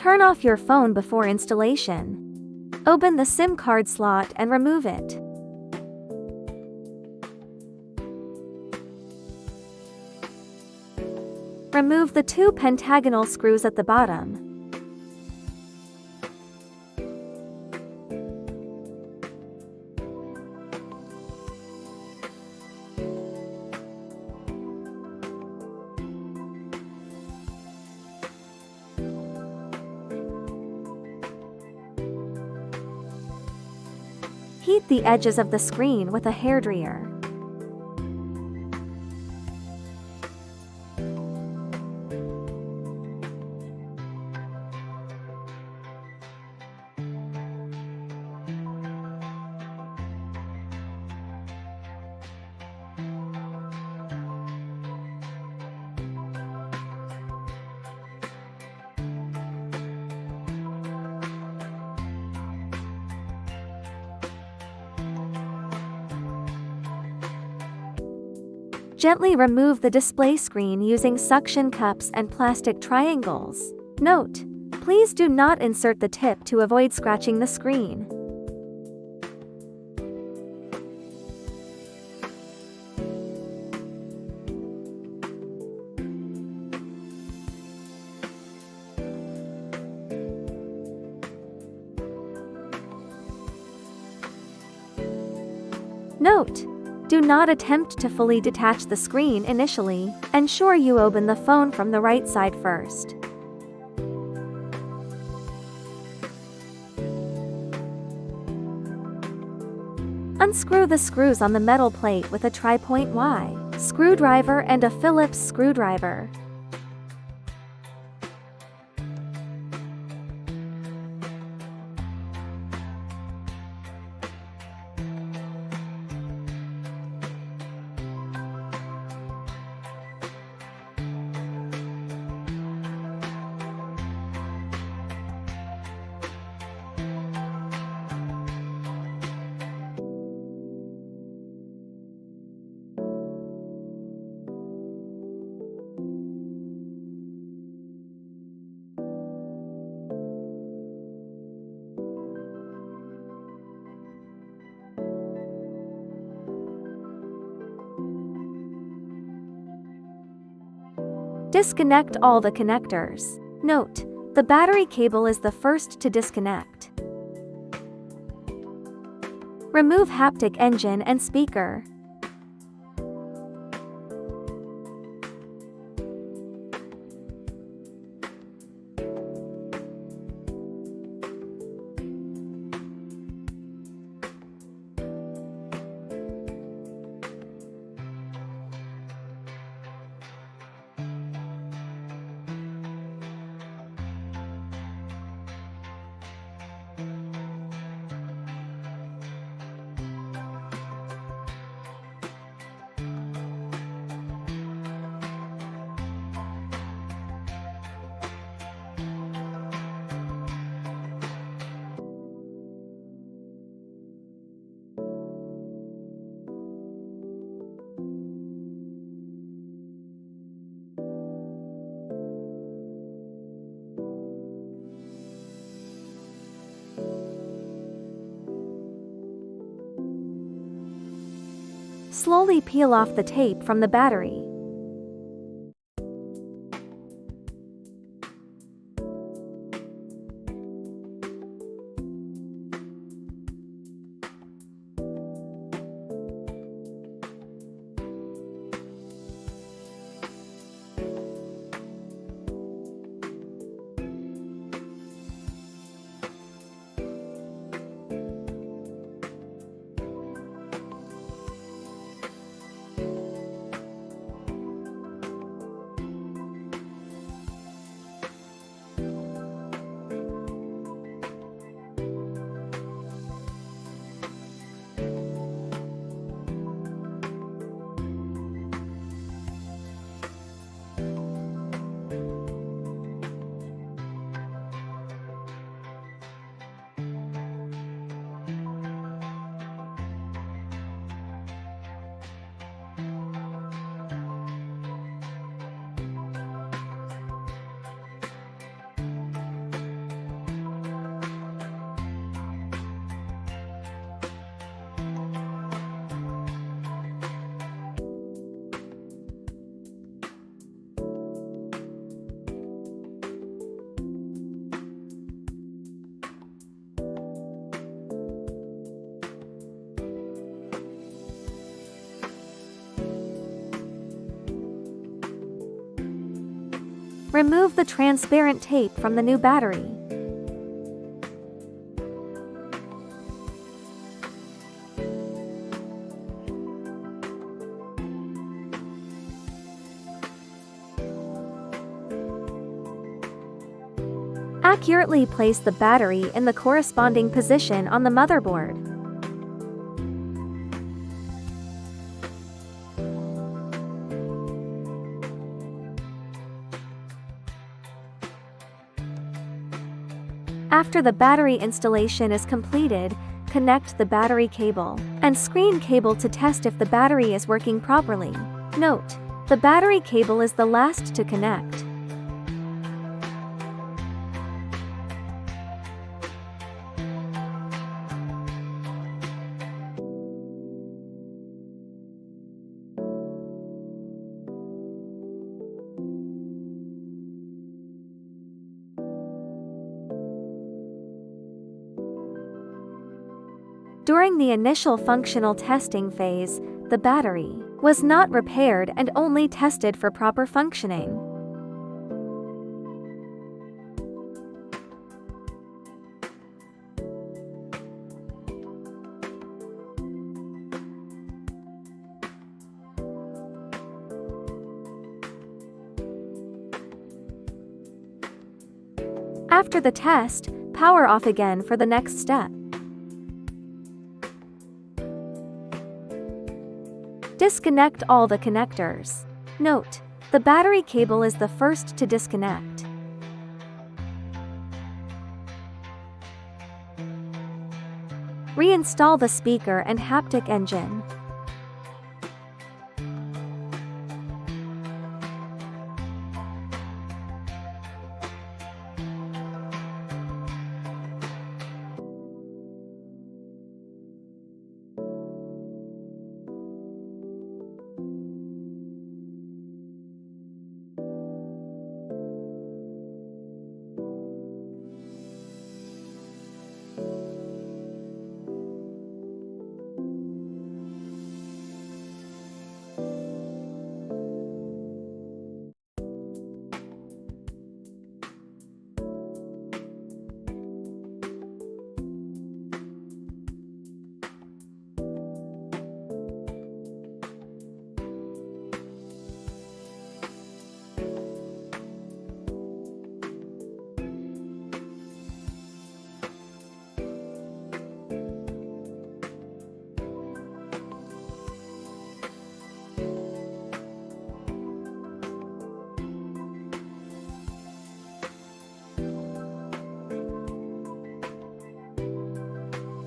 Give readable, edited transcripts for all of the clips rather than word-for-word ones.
Turn off your phone before installation. Open the SIM card slot and remove it. Remove the 2 pentagonal screws at the bottom. Heat the edges of the screen with a hairdryer. Gently remove the display screen using suction cups and plastic triangles. Note: please do not insert the tip to avoid scratching the screen. Note: do not attempt to fully detach the screen initially. Ensure you open the phone from the right side first. Unscrew the screws on the metal plate with a tri-point Y screwdriver and a Phillips screwdriver. Disconnect all the connectors. Note: the battery cable is the first to disconnect. Remove haptic engine and speaker. Slowly peel off the tape from the battery. Remove the transparent tape from the new battery. Accurately place the battery in the corresponding position on the motherboard. After the battery installation is completed, connect the battery cable and screen cable to test if the battery is working properly. Note: the battery cable is the last to connect. During the initial functional testing phase, the battery was not repaired and only tested for proper functioning. After the test, power off again for the next step. Disconnect all the connectors. Note: the battery cable is the first to disconnect. Reinstall the speaker and haptic engine.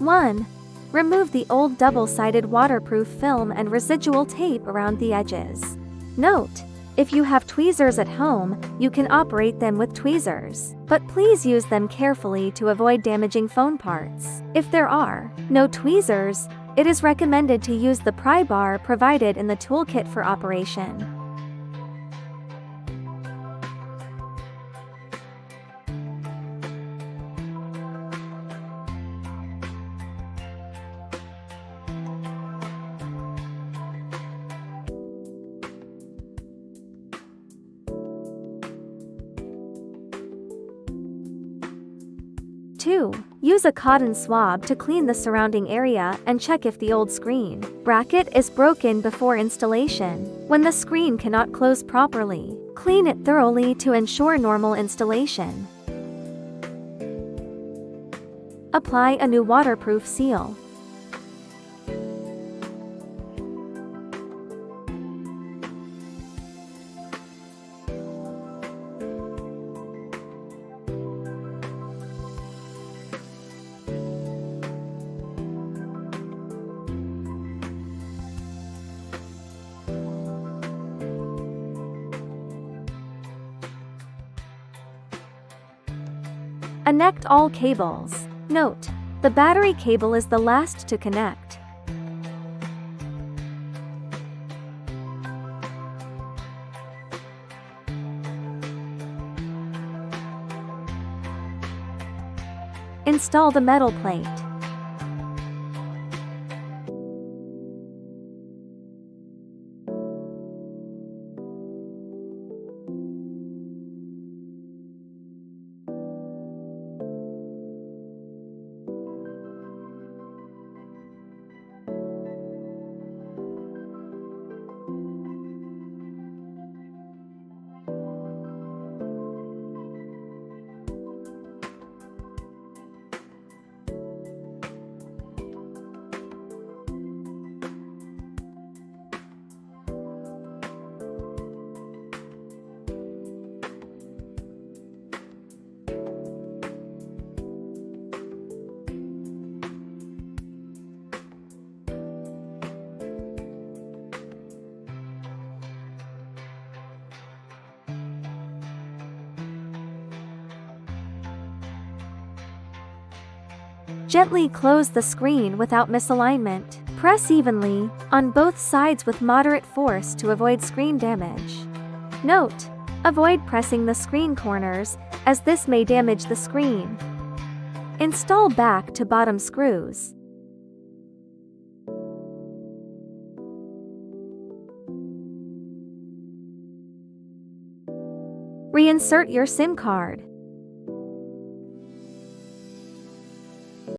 One. Remove the old double-sided waterproof film and residual tape around the edges. Note: if you have tweezers at home, you can operate them with tweezers, but please use them carefully to avoid damaging phone parts. If there are no tweezers, it is recommended to use the pry bar provided in the toolkit for operation. 2. Use a cotton swab to clean the surrounding area and check if the old screen bracket is broken before installation. When the screen cannot close properly, clean it thoroughly to ensure normal installation. Apply a new waterproof seal. Connect all cables. Note: the battery cable is the last to connect. Install the metal plate. Gently close the screen without misalignment. Press evenly on both sides with moderate force to avoid screen damage. Note: avoid pressing the screen corners, as this may damage the screen. Install back to bottom screws. Reinsert your SIM card.